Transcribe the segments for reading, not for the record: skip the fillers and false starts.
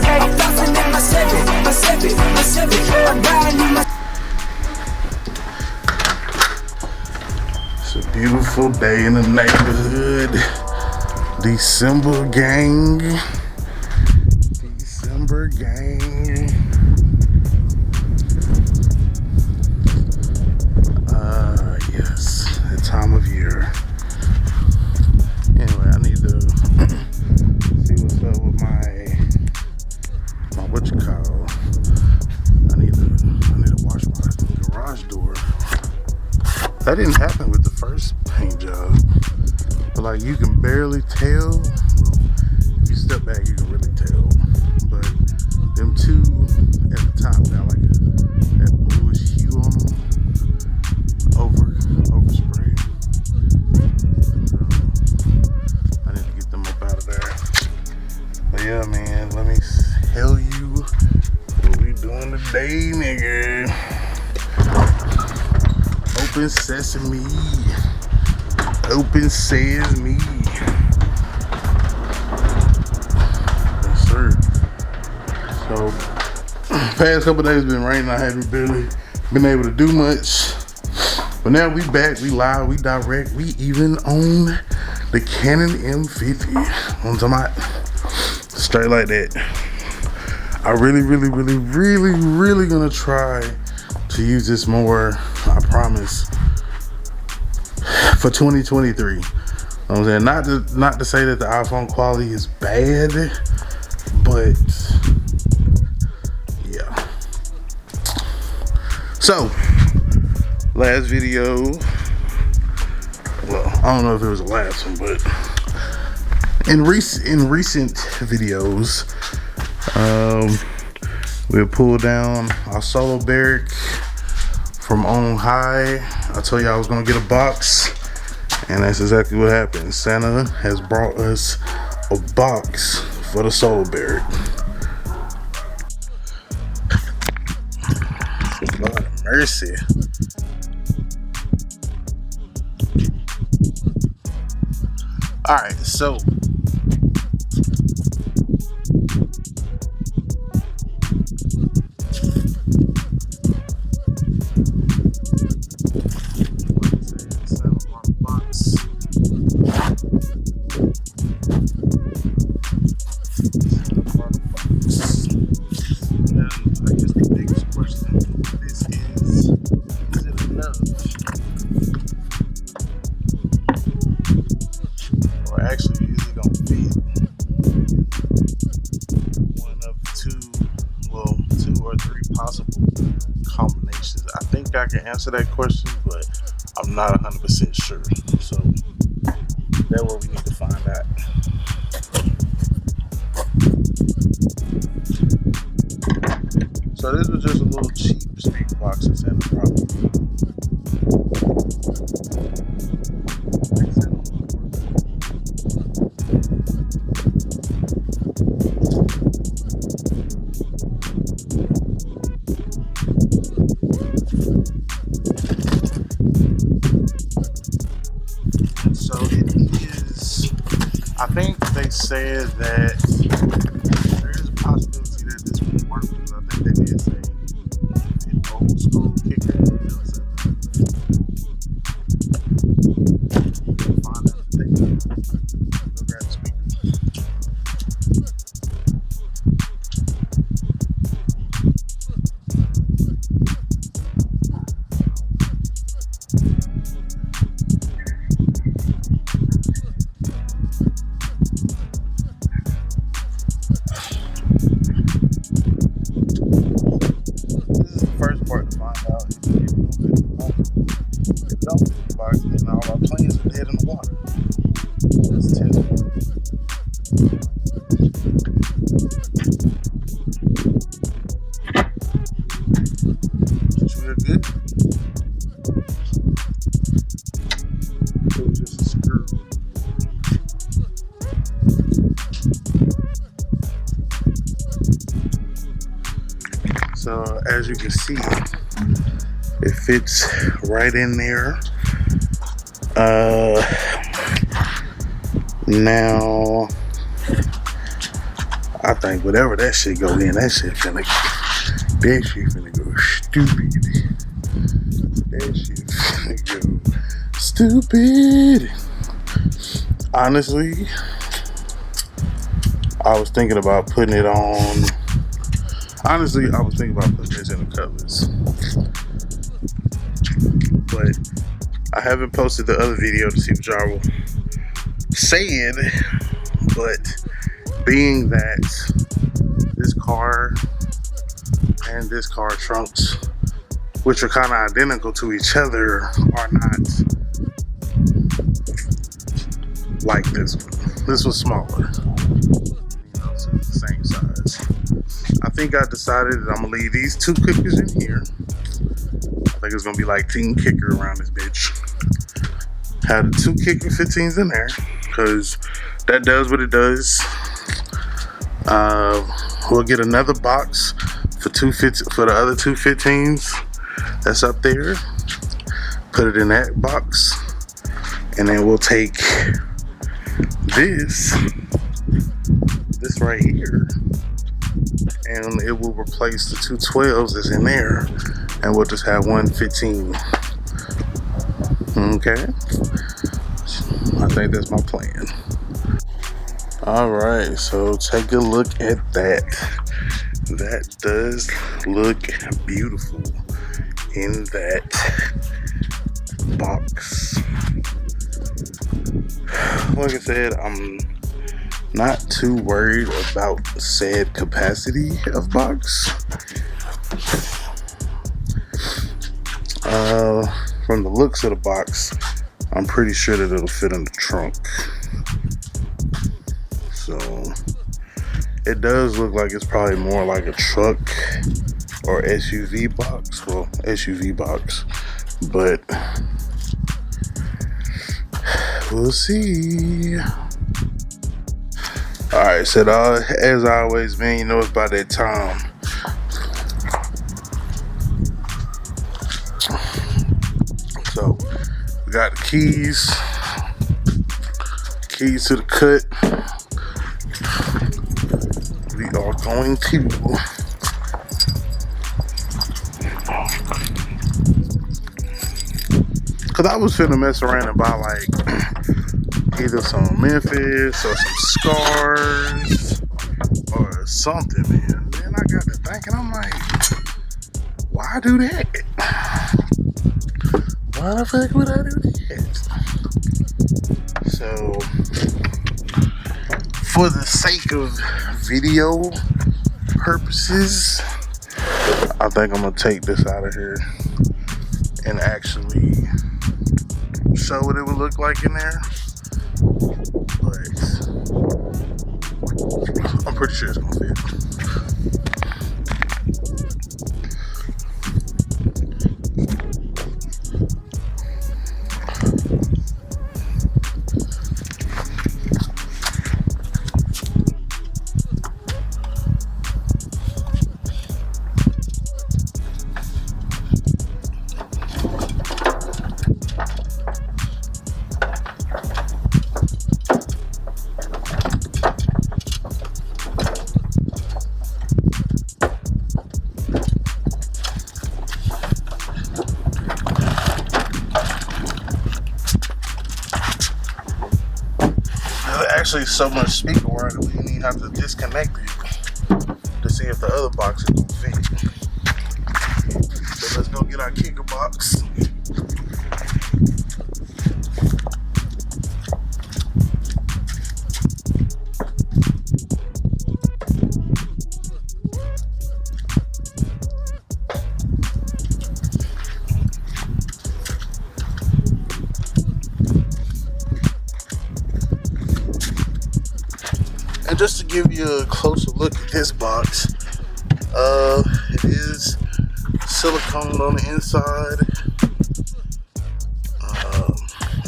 I'm flossing in my Civic. I'm riding in my. It's a beautiful day in the neighborhood. December gang. Yes, that time of year. Anyway, I need to see what's up with my what you call. I need to wash my garage door. That didn't happen with the first paint job. But like you can barely tell. Well, if you step back you can really tell. But them two at the top got like that bluish hue on them. Overspray. So I need to get them up out of there. But yeah, man, let me tell you what we doing today, nigga. Open sesame. Open sesame. Yes, sir. So, past couple days been raining. I haven't really been able to do much. But now we back, we live, we direct, we even own the Canon M50. On talking about straight like that. I really gonna try to use this more, I promise, for 2023. You know what I'm saying? Not to say that the iPhone quality is bad, but yeah. So, last video, well, I don't know if it was the last one, but in recent videos, we'll pull down our solo barrack from on high. I told you I was gonna get a box, and that's exactly what happened. Santa has brought us a box for the solo barrack. Lord have mercy. Alright, so I can answer that question, but I'm not 100% sure. So that's what we need to find out. So this was just a little cheap speaker box that's in the problem. So it is, I think they said that there is a possibility that this won't work, because I think they did say an old school kicker. Find out if they can. Go grab the speaker. And all our planes are dead in the water. That's test one. Did you hear good? It was just a screw. So as you can see, it fits right in there. Now I think whatever that shit go in, that shit finna go stupid. That shit finna go stupid. Honestly, I was thinking about putting it on. Honestly, I was thinking about putting this in the covers, but I haven't posted the other video to see what y'all saying. But being that this car and this car trunks, which are kind of identical to each other, are not like this one. This was smaller. So it's the same size. I think I decided that I'm gonna leave these 2 kickers in here. I think it's gonna be like Team Kicker around this bitch. Have the 2 kicker 15s in there, because that does what it does. We'll get another box for the other 2 15s that's up there. Put it in that box, and then we'll take this right here, and it will replace the 2 12s that's in there, and we'll just have 1 15. Okay, I think that's my plan. All right, so take a look at that. That does look beautiful in that box. Like I said, I'm not too worried about said capacity of box. From the looks of the box, I'm pretty sure that it'll fit in the trunk. So it does look like it's probably more like a truck or SUV box. Well, SUV box, but we'll see. Alright, so as always, man, you know it's about that time. So we got the keys to the cut. We are going to cause I was finna mess around and buy like either some Memphis or some Scars or something, man. And then I got to thinking, I'm like, why do that? Why the fuck would I do that? So, for the sake of video purposes, I think I'm gonna take this out of here and actually show what it would look like in there. But I'm pretty sure it's gonna fit. Actually so much speaker wire that we didn't even have to disconnect it to see if the other box is gonna fit. So let's go get our kicker box. And just to give you a closer look at this box, it is silicone on the inside,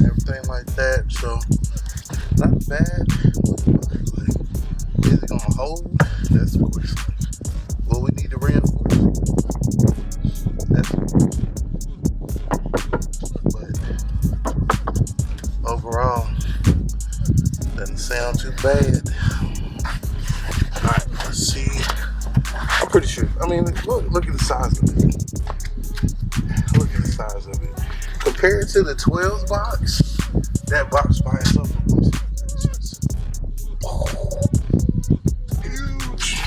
everything like that, so not bad. Like, is it gonna hold? That's the question. Will we need to reinforce it? That's the question. But overall, doesn't sound too bad. Alright. see. I'm pretty sure. I mean, look at the size of it. Look at the size of it. Compared to the 12 box, that box by itself is huge.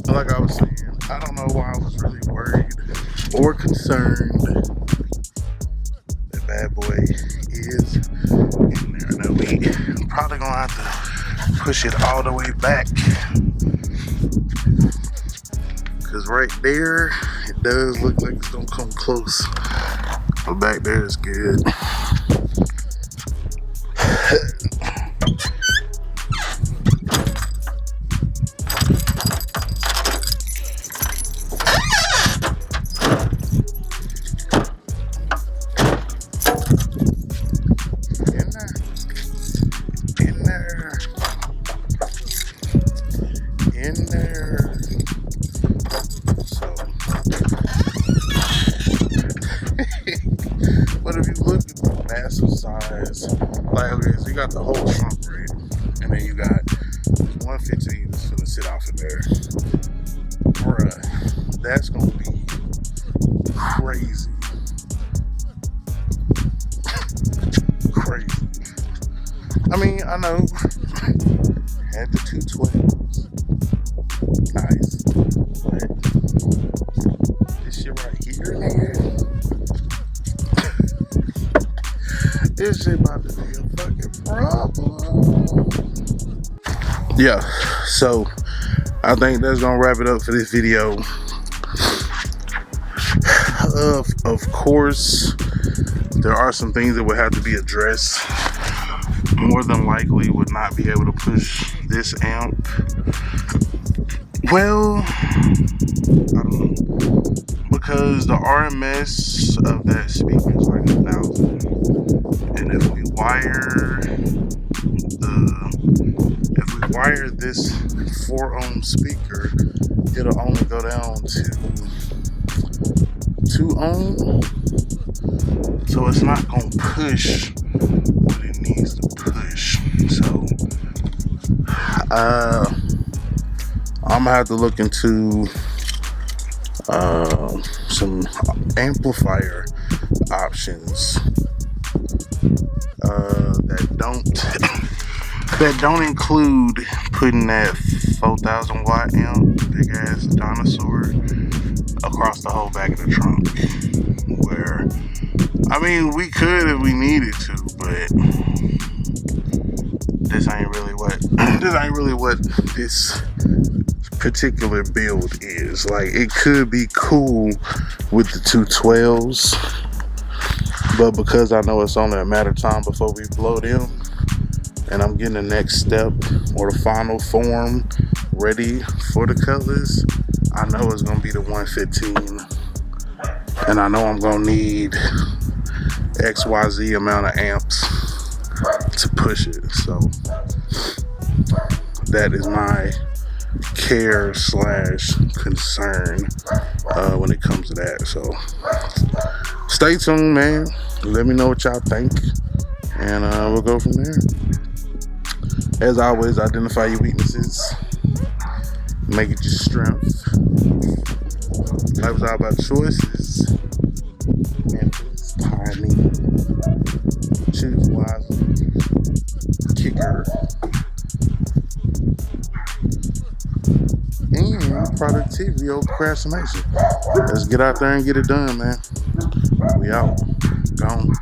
Like I was saying, I don't know why I was really worried or concerned. That bad boy is in there. Now we probably gonna have to push it all the way back, because right there it does look like it's gonna come close, but back there is good. In there. So, but if you look at the massive size, like, okay, so you got the whole trunk, right? And then you got 115 that's gonna sit off of there. Bruh, that's gonna be crazy. Crazy. I mean, I know, had the 212s. Nice. But this shit right here, nigga. This shit about to be a fucking problem. Yeah, so I think that's gonna wrap it up for this video. Of course, there are some things that would have to be addressed. More than likely would not be able to push this amp. Well, I don't know, because the RMS of that speaker is like 1,000, and if we wire this 4 ohm speaker, it'll only go down to 2 ohm, so it's not gonna push what it needs to push. So I'm gonna have to look into some amplifier options that don't include putting that 4,000 watt amp, big ass dinosaur, across the whole back of the trunk. Where, I mean, we could if we needed to, but this ain't really what this particular build is. Like, it could be cool with the 212s, but because I know it's only a matter of time before we blow them, and I'm getting the next step or the final form ready for the colors, I know it's gonna be the 115, and I know I'm gonna need XYZ amount of amps to push it. So that is my care / concern when it comes to that. So stay tuned, man. Let me know what y'all think, and we'll go from there. As always, identify your weaknesses, make it your strength. Life is all about choices. Memphis, timing, choose wisely, kicker, and productivity over procrastination. Let's get out there and get it done, man. We out. Gone.